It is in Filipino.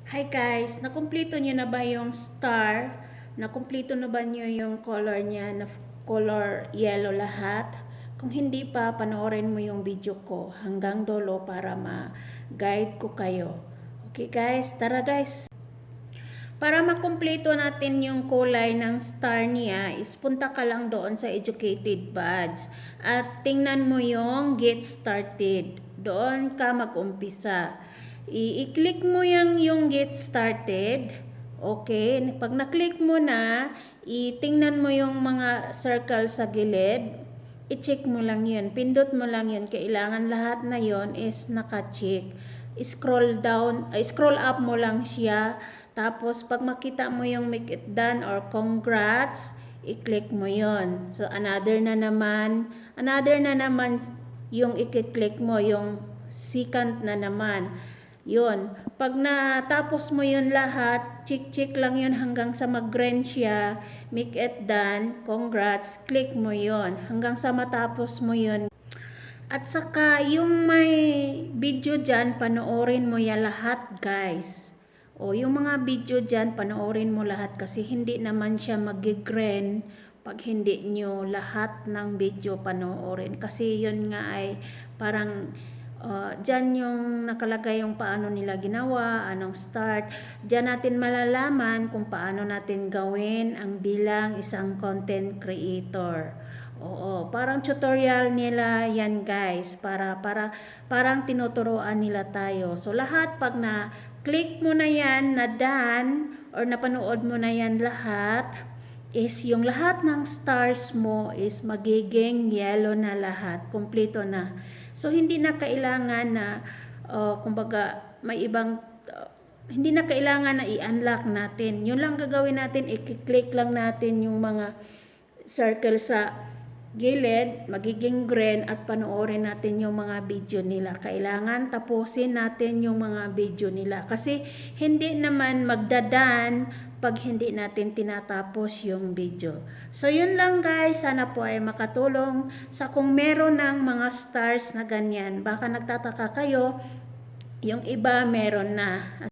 Hi guys, nakumpleto niyo na ba yung star? Nakumpleto na ba niyo yung color niya na color yellow lahat? Kung hindi pa, panoorin mo yung video ko hanggang dulo para ma-guide ko kayo. Okay guys, tara guys. Para makumpleto natin yung kulay ng star niya, is punta ka lang doon sa Educated Buds at tingnan mo yung Get Started. Doon ka mag-umpisa. I-click mo yung Get Started. Okay, pag na-click mo na, itingnan mo yung mga circle sa gilid. I-check mo lang yun. Pindot mo lang yun. Kailangan lahat na yun is naka-check. Scroll down, scroll up mo lang siya. Tapos, pag makita mo yung make it done or congrats, i-click mo yon. So, another na naman yung i-click mo, yung second na naman. Yun. Pag natapos mo yun lahat, check lang yun hanggang sa mag-green siya, make it done, congrats, click mo yun. Hanggang sa matapos mo yun. At saka, yung may video dyan, panoorin mo yan lahat, guys. O, yung mga video dyan, panoorin mo lahat kasi hindi naman siya mag-green pag hindi nyo lahat ng video panoorin. Kasi yun nga ay parang dyan yung nakalagay yung paano nila ginawa, anong start. Dyan natin malalaman kung paano natin gawin ang bilang isang content creator. Oo, parang tutorial nila yan guys. Parang tinuturuan nila tayo. So lahat pag na-click mo na yan, na done, or napanood mo na yan lahat, is yung lahat ng stars mo is magiging yellow na lahat. Kompleto na. So, hindi na kailangan na, kumbaga, may ibang, hindi na kailangan na i-unlock natin. Yun lang gagawin natin, i-click lang natin yung mga circle sa gilid, magiging green at panoorin natin yung mga video nila. Kailangan tapusin natin yung mga video nila. Kasi hindi naman magdadan pag hindi natin tinatapos yung video. So yun lang guys, sana po ay makatulong sa kung meron ng mga stars na ganyan. Baka nagtataka kayo, yung iba meron na.